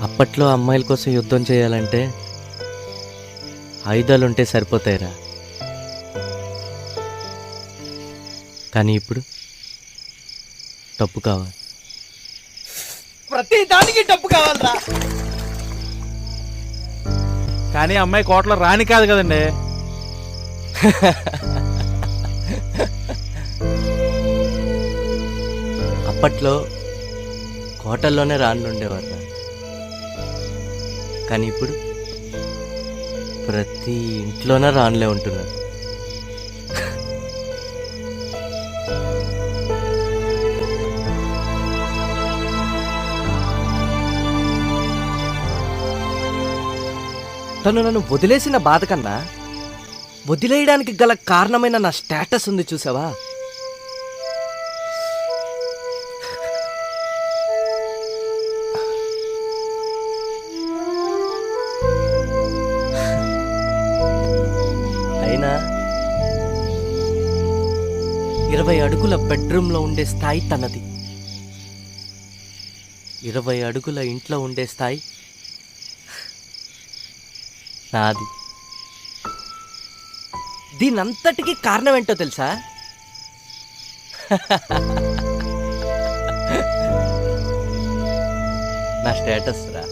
అప్పట్లో అమ్మాయిల కోసం యుద్ధం చేయాలంటే ఆయుధాలుంటే సరిపోతాయిరా. కానీ ఇప్పుడు డబ్బు కావాలి. ప్రతి దానికి డబ్బు కావాలరా. కానీ అమ్మాయి కోటలో రాని కాదు కదండి. అప్పట్లో కోటల్లోనే రాళ్ళుండేవారు, కానీ ఇప్పుడు ప్రతి ఇంట్లోనే రాన్లే ఉంటున్నారు. తను నన్ను వదిలేసిన బాధ కన్నా వదిలేయడానికి గల కారణమైన నా స్టేటస్ ఉంది చూసావా. అయినా 20 అడుగుల బెడ్రూమ్లో ఉండే స్థాయి తనది, 20 అడుగుల ఇంట్లో ఉండే స్థాయి నాది. దీనంతటికీ కారణం ఏంటో తెలుసా? నా స్టేటస్ రా.